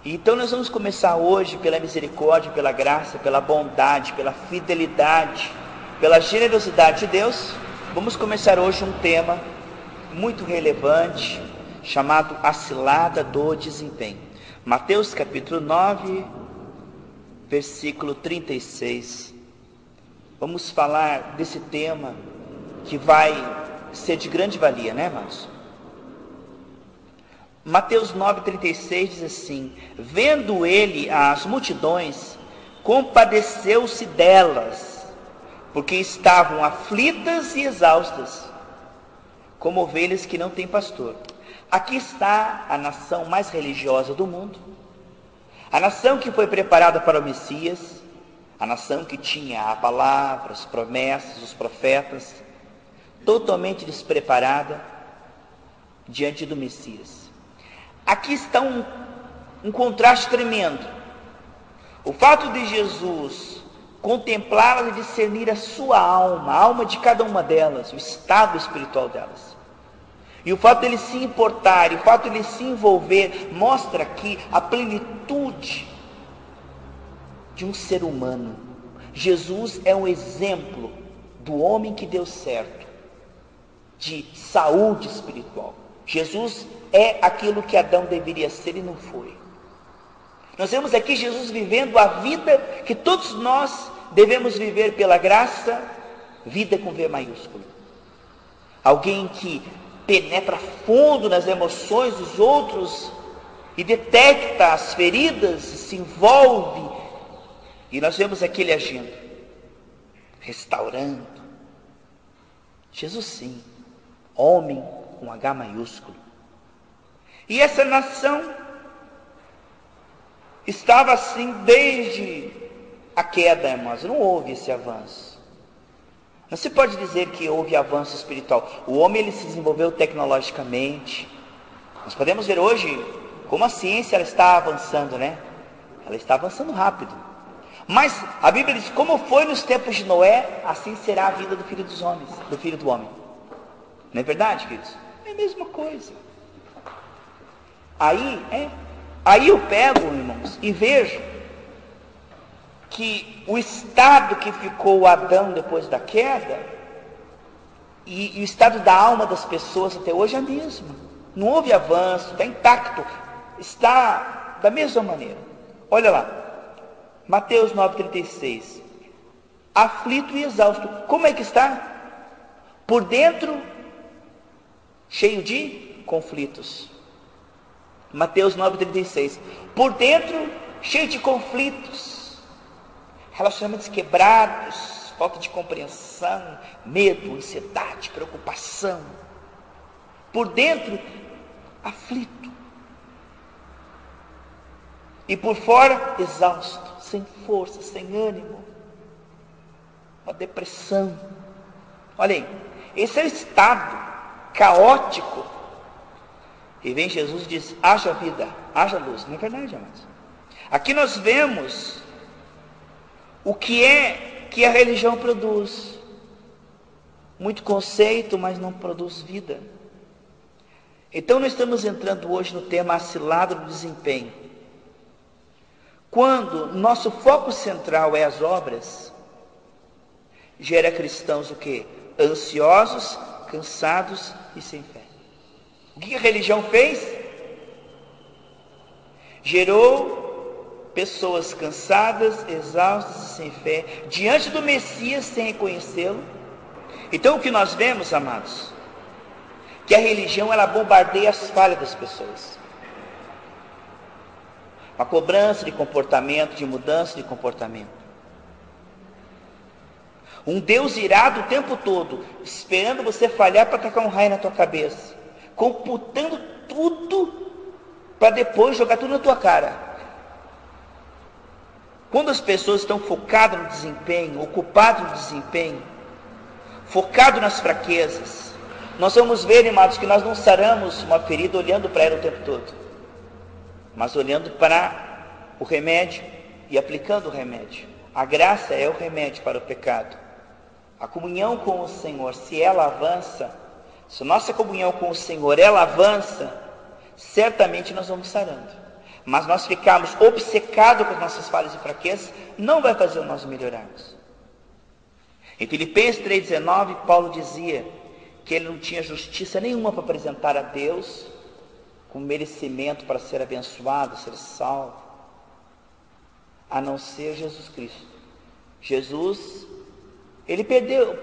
Então nós vamos começar hoje, pela misericórdia, pela graça, pela bondade, pela fidelidade, pela generosidade de Deus. Vamos começar hoje um tema muito relevante, chamado a cilada do desempenho. Mateus capítulo 9, versículo 36. Vamos falar desse tema que vai ser de grande valia, né, irmãos? Mateus 9,36 diz assim: vendo ele as multidões, compadeceu-se delas, porque estavam aflitas e exaustas, como ovelhas que não têm pastor. Aqui está a nação mais religiosa do mundo, a nação que foi preparada para o Messias, a nação que tinha a palavra, as promessas, os profetas, totalmente despreparada diante do Messias. Aqui está um contraste tremendo. O fato de Jesus contemplá-las e discernir a sua alma, a alma de cada uma delas, o estado espiritual delas. E o fato de ele se importar, e o fato de ele se envolver, mostra aqui a plenitude de um ser humano. Jesus é um exemplo do homem que deu certo, de saúde espiritual. Jesus é aquilo que Adão deveria ser e não foi. Nós vemos aqui Jesus vivendo a vida que todos nós devemos viver pela graça, vida com V maiúsculo. Alguém que penetra fundo nas emoções dos outros e detecta as feridas, e se envolve. E nós vemos aqui ele agindo, restaurando. Jesus sim, homem com H maiúsculo. E essa nação estava assim desde a queda, irmãos. Não houve esse avanço. Não se pode dizer que houve avanço espiritual. O homem ele se desenvolveu tecnologicamente. Nós podemos ver hoje como a ciência ela está avançando, né? Ela está avançando rápido. Mas a Bíblia diz: como foi nos tempos de Noé, assim será a vida do filho dos homens, do filho do homem. Não é verdade, queridos? É a mesma coisa. Aí eu pego, irmãos, e vejo que o estado que ficou Adão depois da queda e o estado da alma das pessoas até hoje é a mesma. Não houve avanço, está intacto, está da mesma maneira. Olha lá, Mateus 9,36. Aflito e exausto. Como é que está? Por dentro, cheio de conflitos. Mateus 9,36. Por dentro, cheio de conflitos, relacionamentos quebrados, falta de compreensão, medo, ansiedade, preocupação. Por dentro, aflito. E por fora, exausto, sem força, sem ânimo, uma depressão. Olha aí, esse é o estado caótico. E vem Jesus e diz: haja vida, haja luz. Não é verdade, amados? Aqui nós vemos o que é que a religião produz. Muito conceito, mas não produz vida. Então nós estamos entrando hoje no tema a cilada do desempenho. Quando nosso foco central é as obras, gera cristãos o quê? Ansiosos, cansados e sem fé. O que a religião fez? Gerou pessoas cansadas, exaustas e sem fé, diante do Messias sem reconhecê-lo. Então o que nós vemos, amados, que a religião ela bombardeia as falhas das pessoas. Uma cobrança de comportamento, de mudança de comportamento. Um Deus irado o tempo todo, esperando você falhar para tacar um raio na tua cabeça, computando tudo para depois jogar tudo na tua cara. Quando as pessoas estão focadas no desempenho, ocupadas no desempenho, focadas nas fraquezas, nós vamos ver, amados, que nós não saramos uma ferida olhando para ela o tempo todo, mas olhando para o remédio e aplicando o remédio. A graça é o remédio para o pecado. A comunhão com o Senhor, se ela avança, se a nossa comunhão com o Senhor ela avança, certamente nós vamos sarando. Mas nós ficarmos obcecados com as nossas falhas e fraquezas, não vai fazer nós melhorarmos. Em Filipenses 3,19, Paulo dizia que ele não tinha justiça nenhuma para apresentar a Deus, com merecimento para ser abençoado, ser salvo, a não ser Jesus Cristo. Jesus,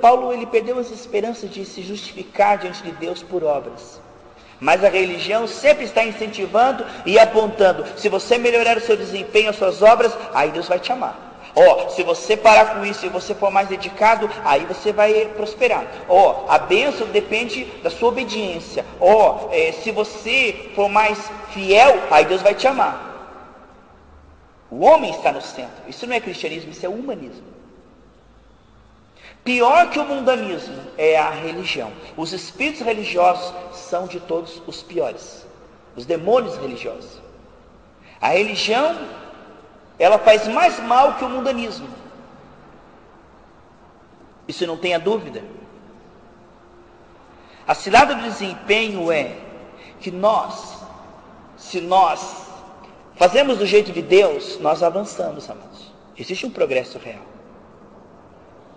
Paulo perdeu as esperanças de se justificar diante de Deus por obras. Mas a religião sempre está incentivando e apontando: se você melhorar o seu desempenho, as suas obras, aí Deus vai te amar. Se você parar com isso e você for mais dedicado, aí você vai prosperar. A bênção depende da sua obediência. Se você for mais fiel, aí Deus vai te amar. O homem está no centro. Isso não é cristianismo, isso é humanismo. Pior que o mundanismo é a religião. Os espíritos religiosos são de todos os piores. Os demônios religiosos. A religião, ela faz mais mal que o mundanismo. Isso não tenha dúvida. A cilada do desempenho é que se nós fazemos do jeito de Deus, nós avançamos, amados. Existe um progresso real.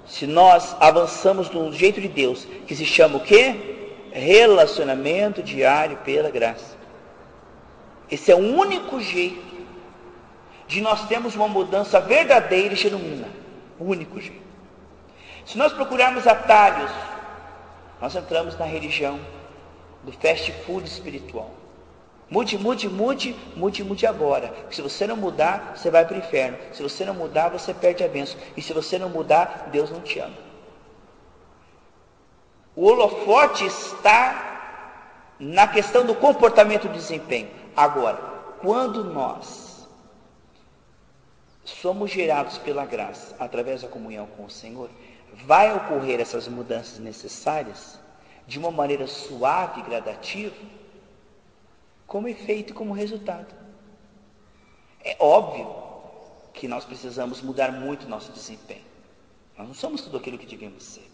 Se nós avançamos do jeito de Deus, que se chama o quê? Relacionamento diário pela graça. Esse é o único jeito de nós termos uma mudança verdadeira e genuína. O único jeito. Se nós procurarmos atalhos, nós entramos na religião do fast food espiritual. Mude agora. Porque se você não mudar, você vai para o inferno. Se você não mudar, você perde a bênção. E se você não mudar, Deus não te ama. O holofote está na questão do comportamento e do desempenho. Agora, quando nós somos gerados pela graça, através da comunhão com o Senhor, vai ocorrer essas mudanças necessárias de uma maneira suave e gradativa, como efeito e como resultado. É óbvio que nós precisamos mudar muito nosso desempenho. Nós não somos tudo aquilo que devemos ser.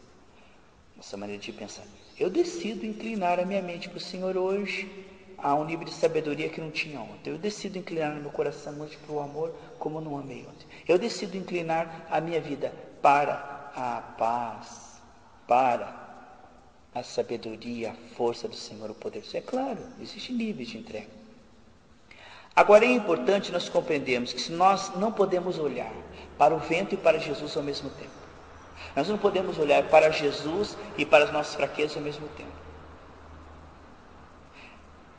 Nossa maneira de pensar. Eu decido inclinar a minha mente para o Senhor hoje a um nível de sabedoria que não tinha ontem. Eu decido inclinar o meu coração hoje para o amor como não amei ontem. Eu decido inclinar a minha vida para a paz, para a sabedoria, a força do Senhor, o poder. Isso é claro, existem níveis de entrega. Agora é importante nós compreendermos que se nós não podemos olhar para o vento e para Jesus ao mesmo tempo. Nós não podemos olhar para Jesus e para as nossas fraquezas ao mesmo tempo.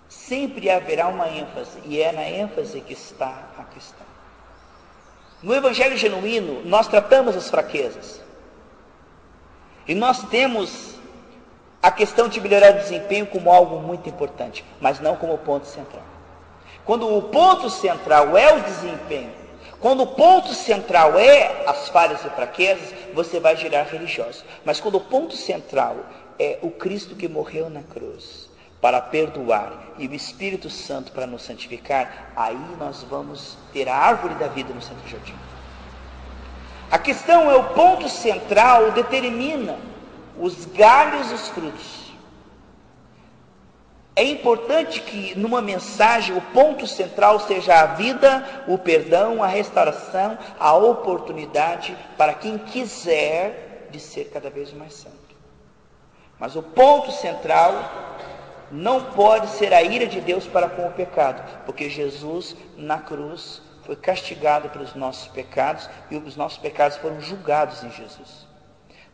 Sempre haverá uma ênfase, e é na ênfase que está a questão. No Evangelho genuíno, nós tratamos as fraquezas. E nós temos a questão de melhorar o desempenho como algo muito importante, mas não como ponto central. Quando o ponto central é o desempenho, quando o ponto central é as falhas e fraquezas, você vai girar religioso. Mas quando o ponto central é o Cristo que morreu na cruz para perdoar e o Espírito Santo para nos santificar, aí nós vamos ter a árvore da vida no centro do jardim. A questão é o ponto central determina os galhos e os frutos. É importante que numa mensagem o ponto central seja a vida, o perdão, a restauração, a oportunidade para quem quiser de ser cada vez mais santo. Mas o ponto central não pode ser a ira de Deus para com o pecado, porque Jesus na cruz foi castigado pelos nossos pecados e os nossos pecados foram julgados em Jesus.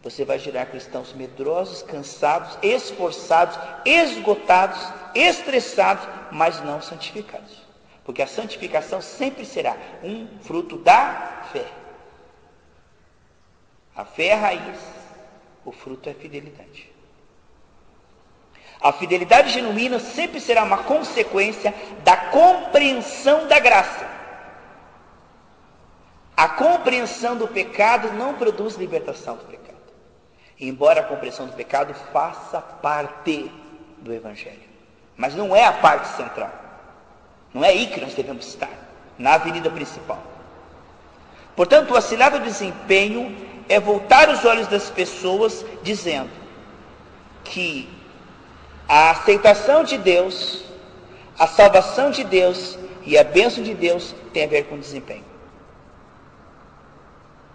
Você vai gerar cristãos medrosos, cansados, esforçados, esgotados, estressados, mas não santificados. Porque a santificação sempre será um fruto da fé. A fé é a raiz, o fruto é a fidelidade. A fidelidade genuína sempre será uma consequência da compreensão da graça. A compreensão do pecado não produz libertação do pecado. Embora a compreensão do pecado faça parte do Evangelho. Mas não é a parte central. Não é aí que nós devemos estar, na avenida principal. Portanto, o cilada do desempenho é voltar os olhos das pessoas dizendo que a aceitação de Deus, a salvação de Deus e a bênção de Deus tem a ver com desempenho?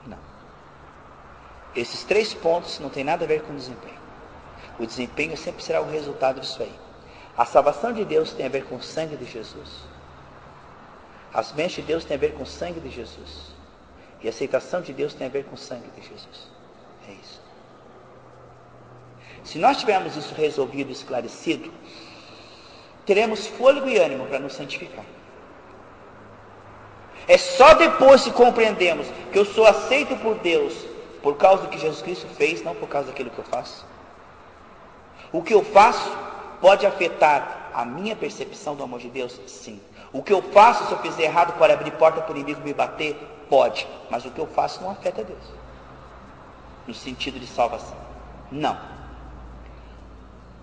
Não. Esses 3 pontos não tem nada a ver com desempenho. O desempenho sempre será o resultado disso aí. A salvação de Deus tem a ver com o sangue de Jesus. As bênçãos de Deus têm a ver com o sangue de Jesus. E a aceitação de Deus tem a ver com o sangue de Jesus. É isso. Se nós tivermos isso resolvido e esclarecido, teremos fôlego e ânimo para nos santificar. É só depois que compreendemos que eu sou aceito por Deus por causa do que Jesus Cristo fez, não por causa daquilo que eu faço. O que eu faço pode afetar a minha percepção do amor de Deus? Sim. O que eu faço, se eu fizer errado, pode abrir porta para o inimigo me bater? Pode. Mas o que eu faço não afeta Deus. No sentido de salvação. Não.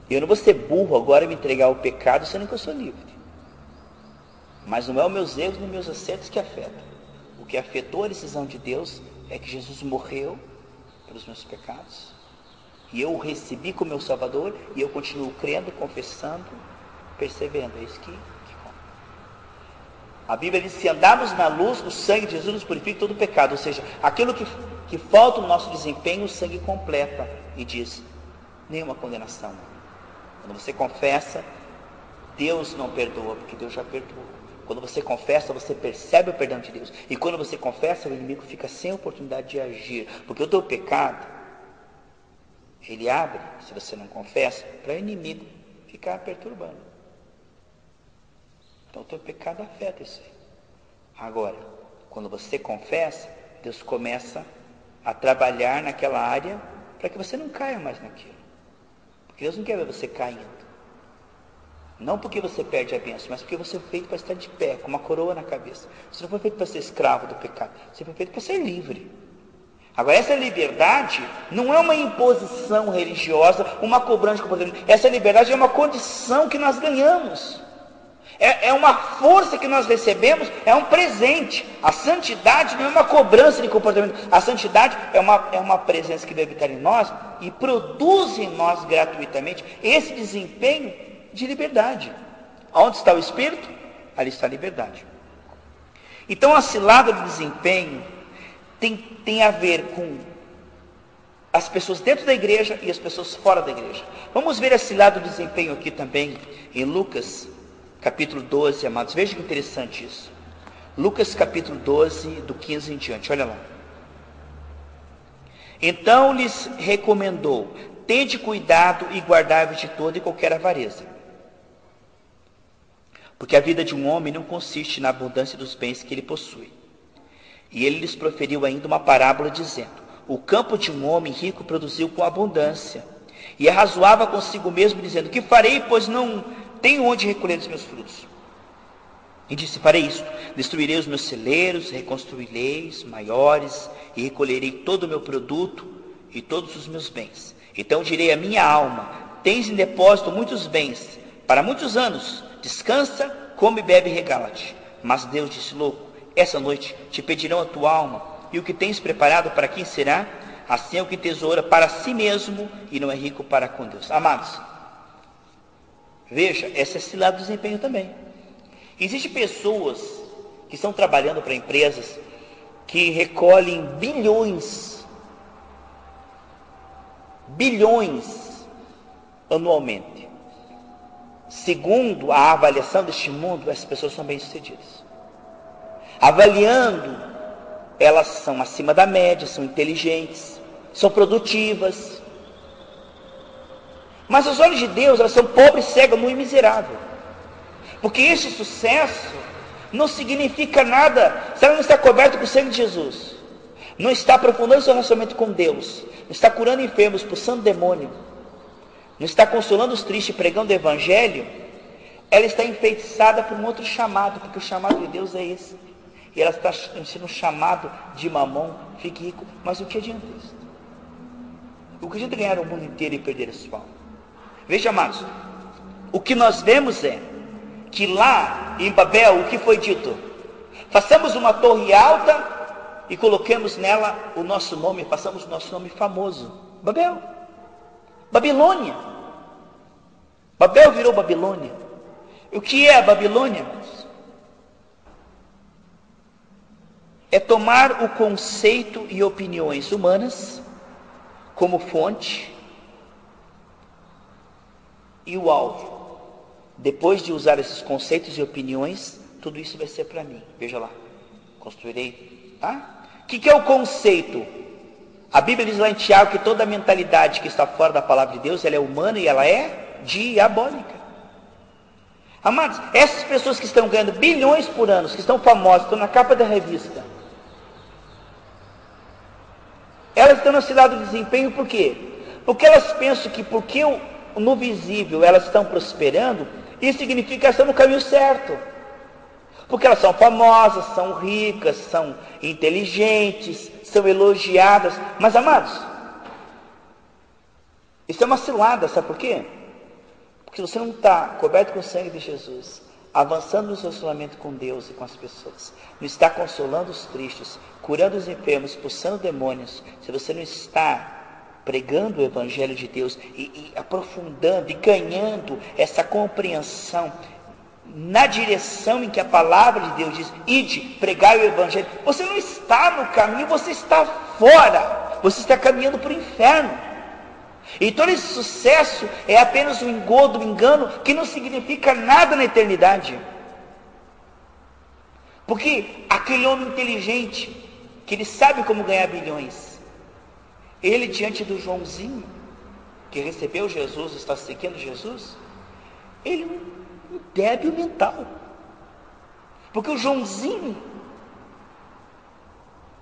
Eu não vou ser burro agora e me entregar ao pecado, sendo que eu sou livre. Mas não é os meus erros nem meus acertos que afetam. O que afetou a decisão de Deus é que Jesus morreu pelos meus pecados. E eu o recebi como meu Salvador, e eu continuo crendo, confessando, perseverando. É isso que conta. A Bíblia diz: se andarmos na luz, o sangue de Jesus nos purifica todo o pecado. Ou seja, aquilo que falta no nosso desempenho, o sangue completa. E diz: nenhuma condenação. Quando você confessa, Deus não perdoa, porque Deus já perdoou. Quando você confessa, você percebe o perdão de Deus. E quando você confessa, o inimigo fica sem oportunidade de agir. Porque o teu pecado, ele abre, se você não confessa, para o inimigo ficar perturbando. Então o teu pecado afeta isso aí. Agora, quando você confessa, Deus começa a trabalhar naquela área para que você não caia mais naquilo. Porque Deus não quer ver você caindo. Não porque você perde a bênção, mas porque você foi feito para estar de pé, com uma coroa na cabeça. Você não foi feito para ser escravo do pecado. Você foi feito para ser livre. Agora, essa liberdade não é uma imposição religiosa, uma cobrança de comportamento. Essa liberdade é uma condição que nós ganhamos. É uma força que nós recebemos, é um presente. A santidade não é uma cobrança de comportamento. A santidade é uma presença que deve habitar em nós e produz em nós gratuitamente esse desempenho de liberdade. Onde está o Espírito? Ali está a liberdade. Então, a cilada do desempenho tem a ver com as pessoas dentro da igreja e as pessoas fora da igreja. Vamos ver a cilada do desempenho aqui também, em Lucas, capítulo 12, amados. Veja que interessante isso. Lucas, capítulo 12, do 15 em diante. Olha lá. Então lhes recomendou: tende cuidado e guardai-vos de toda e qualquer avareza. Porque a vida de um homem não consiste na abundância dos bens que ele possui. E ele lhes proferiu ainda uma parábola, dizendo: o campo de um homem rico produziu com abundância. E arrazoava consigo mesmo, dizendo: que farei, pois não tenho onde recolher os meus frutos? E disse: farei isto: destruirei os meus celeiros, reconstruirei maiores, e recolherei todo o meu produto e todos os meus bens. Então direi à minha alma: tens em depósito muitos bens, para muitos anos, descansa, come, bebe e regala-te. Mas Deus disse: louco, essa noite te pedirão a tua alma, e o que tens preparado para quem será? Assim é o que tesoura para si mesmo e não é rico para com Deus. Amados, veja, essa é a cilada do desempenho também. Existem pessoas que estão trabalhando para empresas que recolhem bilhões anualmente. Segundo a avaliação deste mundo, essas pessoas são bem-sucedidas. Avaliando, elas são acima da média, são inteligentes, são produtivas. Mas aos olhos de Deus, elas são pobres, cegas, nu e miserável. Porque esse sucesso não significa nada se ela não está coberta com o sangue de Jesus. Não está aprofundando seu relacionamento com Deus. Não está curando enfermos, expulsando demônio. Não está consolando os tristes, pregando o evangelho. Ela está enfeitiçada por um outro chamado, porque o chamado de Deus é esse. E ela está sendo chamado de mamão, fique rico. Mas o que adianta isso? O que adianta ganhar o mundo inteiro e perder a sua alma? Veja, amados, o que nós vemos é que lá em Babel, o que foi dito? Façamos uma torre alta e coloquemos nela o nosso nome, façamos o nosso nome famoso. Babel, Babilônia. Babel virou Babilônia. O que é a Babilônia, irmãos? É tomar o conceito e opiniões humanas como fonte e o alvo. Depois de usar esses conceitos e opiniões, tudo isso vai ser para mim. Veja lá, construirei. Tá? O que é o conceito? A Bíblia diz lá em Tiago que toda mentalidade que está fora da palavra de Deus, ela é humana e ela é diabólica. Amados, essas pessoas que estão ganhando bilhões por ano, que estão famosas, estão na capa da revista, elas estão no cilado do desempenho por quê? Porque elas pensam que porque no visível elas estão prosperando, isso significa que elas estão no caminho certo. Porque elas são famosas, são ricas, são inteligentes, são elogiadas. Mas, amados, isso é uma cilada, sabe por quê? Porque você não está coberto com o sangue de Jesus, avançando no seu relacionamento com Deus e com as pessoas, não está consolando os tristes, curando os enfermos, expulsando demônios, se você não está pregando o Evangelho de Deus e aprofundando e ganhando essa compreensão na direção em que a palavra de Deus diz, ide, pregai o Evangelho, você não está no caminho, você está fora, você está caminhando para o inferno. E todo esse sucesso é apenas um engodo, um engano, que não significa nada na eternidade. Porque aquele homem inteligente, que ele sabe como ganhar bilhões, ele diante do Joãozinho, que recebeu Jesus, está seguindo Jesus, ele é um débil mental. Porque o Joãozinho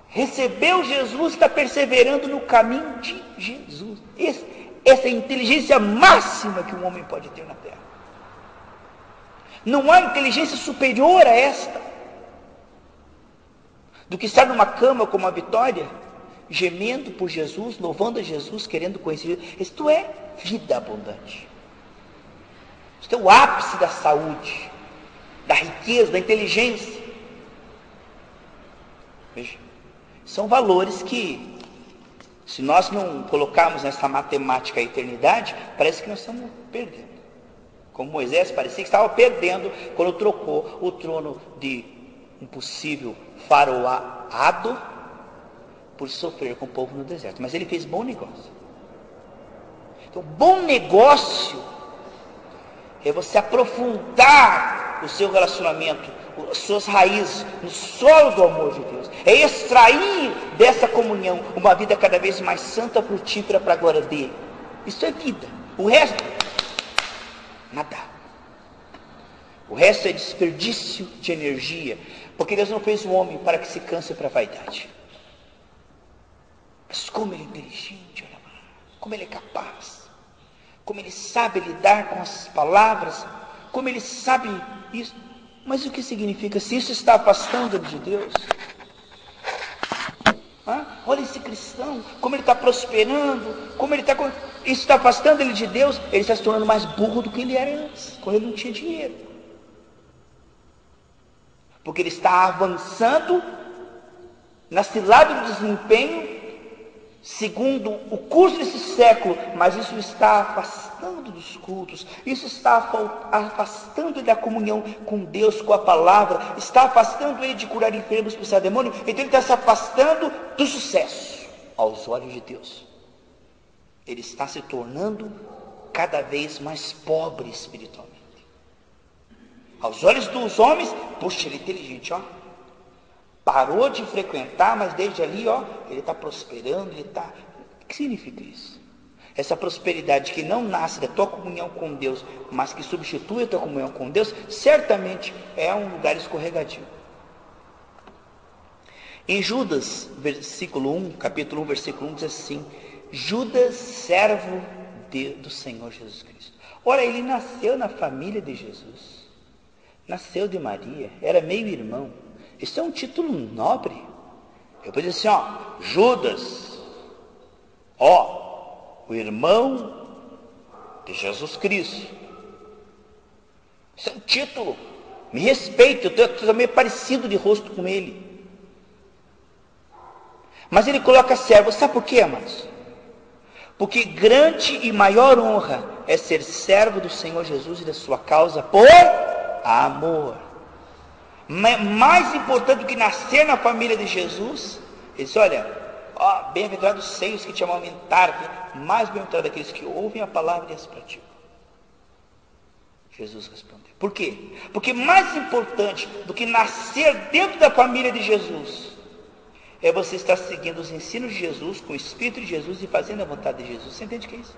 recebeu Jesus, está perseverando no caminho de Jesus. Essa é a inteligência máxima que um homem pode ter na terra. Não há inteligência superior a esta, do que estar numa cama como a Vitória, gemendo por Jesus, louvando a Jesus, querendo conhecer. Isto é vida abundante. Isto é o ápice da saúde, da riqueza, da inteligência. Veja, são valores que, se nós não colocarmos nessa matemática a eternidade, parece que nós estamos perdendo. Como Moisés parecia que estava perdendo quando trocou o trono de um possível faraoado por sofrer com o povo no deserto. Mas ele fez bom negócio. Então, bom negócio é você aprofundar o seu relacionamento, as suas raízes no solo do amor de Deus. É extrair dessa comunhão uma vida cada vez mais santa, frutífera para a glória dele. Isso é vida. O resto, nada. O resto é desperdício de energia, porque Deus não fez o homem para que se canse para a vaidade. Mas como ele é inteligente, olha lá, como ele é capaz, como ele sabe lidar com as palavras, como ele sabe isso. Mas o que significa se isso está afastando ele de Deus? Olha esse cristão, como ele está prosperando, como ele está... Isso está afastando ele de Deus, ele está se tornando mais burro do que ele era antes, quando ele não tinha dinheiro. Porque ele está avançando na cilada do desempenho, segundo o curso desse século, mas isso está afastando dos cultos, isso está afastando ele da comunhão com Deus, com a palavra, está afastando ele de curar enfermos, expulsar demônio, então ele está se afastando do sucesso aos olhos de Deus. Ele está se tornando cada vez mais pobre espiritualmente. Aos olhos dos homens, puxa, ele é inteligente, ó. Parou de frequentar, mas desde ali, ó, ele está prosperando, ele está... O que significa isso? Essa prosperidade que não nasce da tua comunhão com Deus, mas que substitui a tua comunhão com Deus, certamente é um lugar escorregadio. Em Judas, capítulo 1, versículo 1, diz assim: Judas, servo do Senhor Jesus Cristo. Ora, ele nasceu na família de Jesus. Nasceu de Maria, era meio-irmão. Isso é um título nobre. Eu vou dizer assim, ó, Judas, ó, o irmão de Jesus Cristo. Isso é um título. Me respeite, eu estou meio parecido de rosto com ele. Mas ele coloca servo, sabe por quê, amados? Porque grande e maior honra é ser servo do Senhor Jesus e da sua causa por amor. Mais importante do que nascer na família de Jesus, ele disse, olha, bem-aventurados os seios que te amamentaram, mais bem-aventurados aqueles que ouvem a palavra e as praticam. Jesus respondeu. Por quê? Porque mais importante do que nascer dentro da família de Jesus, é você estar seguindo os ensinos de Jesus, com o Espírito de Jesus e fazendo a vontade de Jesus. Você entende o que é isso?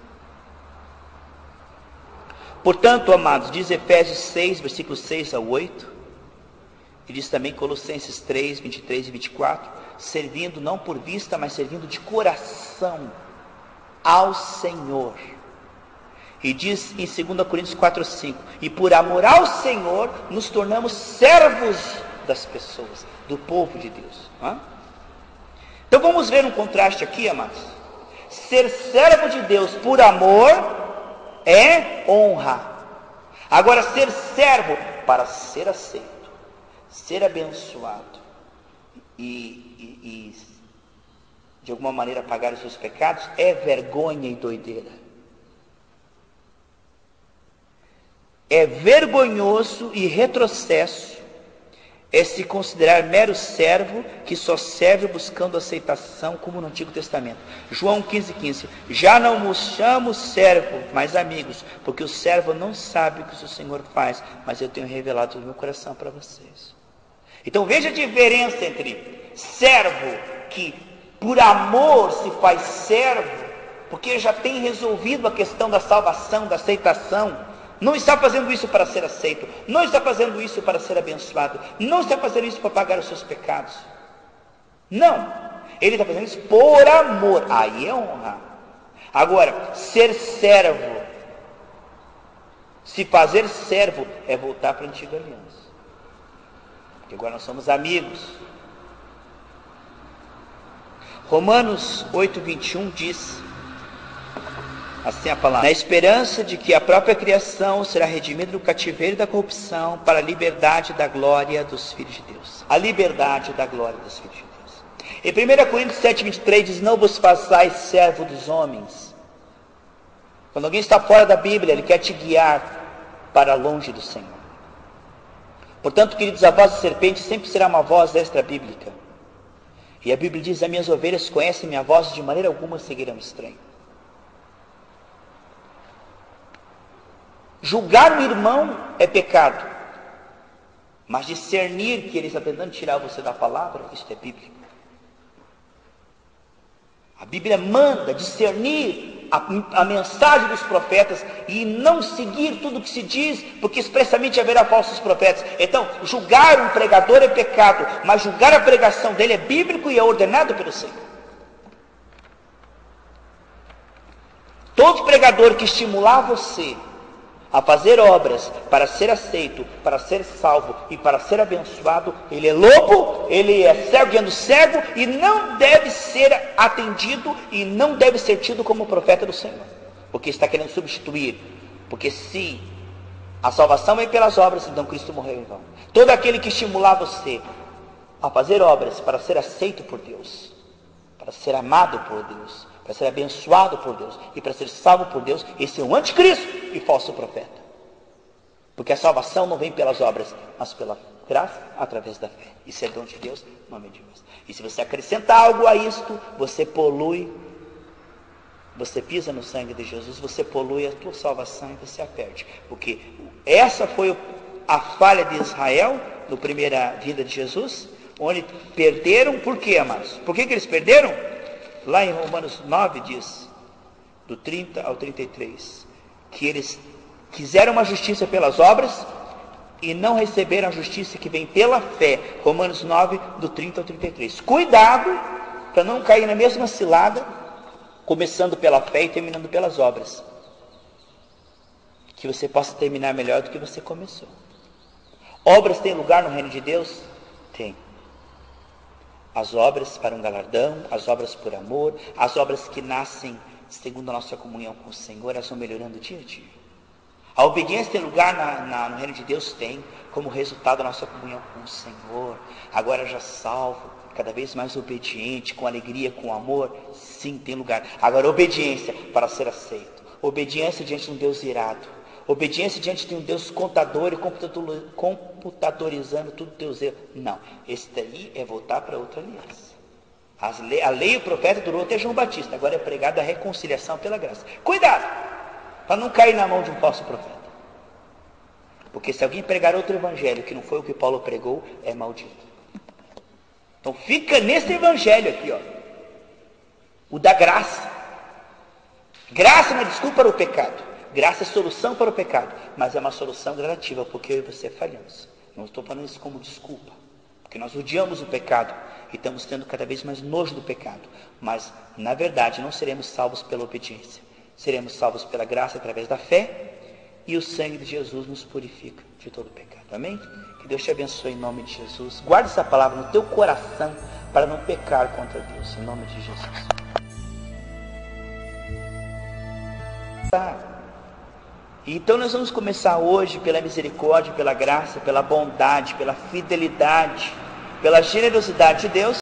Portanto, amados, diz Efésios 6, versículos 6 a 8, e diz também Colossenses 3, 23 e 24, servindo não por vista, mas servindo de coração ao Senhor. E diz em 2 Coríntios 4, 5, e por amor ao Senhor, nos tornamos servos das pessoas, do povo de Deus. Então vamos ver um contraste aqui, amados. Ser servo de Deus por amor é honra. Agora, ser servo para ser aceito, ser abençoado e de alguma maneira pagar os seus pecados é vergonha e doideira. É vergonhoso e retrocesso é se considerar mero servo que só serve buscando aceitação, como no Antigo Testamento. João 15:15, já não vos chamo servo, mas amigos, porque o servo não sabe o que o seu Senhor faz, mas eu tenho revelado no meu coração para vocês. Então veja a diferença entre servo que por amor se faz servo, porque já tem resolvido a questão da salvação, da aceitação. Não está fazendo isso para ser aceito, não está fazendo isso para ser abençoado, não está fazendo isso para pagar os seus pecados. Não, ele está fazendo isso por amor, aí é honra. Agora, ser servo, se fazer servo, é voltar para a antiga aliança, porque agora nós somos amigos. Romanos 8:21 diz assim a palavra: na esperança de que a própria criação será redimida do cativeiro e da corrupção para a liberdade da glória dos filhos de Deus. A liberdade da glória dos filhos de Deus. Em 1 Coríntios 7:23 diz, não vos façais servo dos homens. Quando alguém está fora da Bíblia, ele quer te guiar para longe do Senhor. Portanto, queridos, a voz da serpente sempre será uma voz extra-bíblica. E a Bíblia diz, as minhas ovelhas conhecem minha voz, de maneira alguma seguirão estranho. Julgar o irmão é pecado, mas discernir que ele está tentando tirar você da palavra, isso é bíblico. A Bíblia manda discernir a mensagem dos profetas e não seguir tudo o que se diz, porque expressamente haverá falsos profetas. Então, julgar um pregador é pecado, mas julgar a pregação dele é bíblico e é ordenado pelo Senhor. Todo pregador que estimular você a fazer obras para ser aceito, para ser salvo e para ser abençoado, ele é lobo, ele é cego guiando cego e não deve ser atendido e não deve ser tido como profeta do Senhor, porque está querendo substituir. Porque se a salvação vem pelas obras, então Cristo morreu em vão. Todo aquele que estimular você a fazer obras para ser aceito por Deus, para ser amado por Deus, para ser abençoado por Deus e para ser salvo por Deus, esse é um anticristo e falso profeta. Porque a salvação não vem pelas obras, mas pela graça, através da fé. Isso é dom de Deus, nome de Deus. E se você acrescentar algo a isto, você polui, você pisa no sangue de Jesus, você polui a tua salvação e você a perde. Porque essa foi a falha de Israel, na primeira vinda de Jesus, onde perderam. Por quê, amados? Por que eles perderam? Lá em Romanos 9 diz, do 30 ao 33, que eles quiseram uma justiça pelas obras e não receberam a justiça que vem pela fé. Romanos 9, do 30 ao 33. Cuidado para não cair na mesma cilada, começando pela fé e terminando pelas obras. Que você possa terminar melhor do que você começou. Obras têm lugar no reino de Deus? Tem. As obras para um galardão, as obras por amor, as obras que nascem segundo a nossa comunhão com o Senhor, elas vão melhorando dia a dia. A obediência tem lugar no reino de Deus? Tem, como resultado da nossa comunhão com o Senhor. Agora já salvo, cada vez mais obediente, com alegria, com amor, sim, tem lugar. Agora, obediência para ser aceito, obediência diante de um Deus irado, Obediência diante de um Deus contador e computadorizando tudo teus erros. Não, esse daí é voltar para outra aliança. A lei e o profeta durou até João Batista, agora é pregada a reconciliação pela graça. Cuidado, para não cair na mão de um falso profeta. Porque se alguém pregar outro evangelho que não foi o que Paulo pregou, é maldito. Então fica nesse evangelho aqui, ó, o da graça. Graça não é desculpa para o pecado. Graça é solução para o pecado, mas é uma solução gradativa, porque eu e você falhamos. Não estou falando isso como desculpa, porque nós odiamos o pecado e estamos tendo cada vez mais nojo do pecado. Mas, na verdade, não seremos salvos pela obediência. Seremos salvos pela graça através da fé, e o sangue de Jesus nos purifica de todo o pecado. Amém? Que Deus te abençoe em nome de Jesus. Guarde essa palavra no teu coração para não pecar contra Deus, em nome de Jesus. Então nós vamos começar hoje pela misericórdia, pela graça, pela bondade, pela fidelidade, pela generosidade de Deus.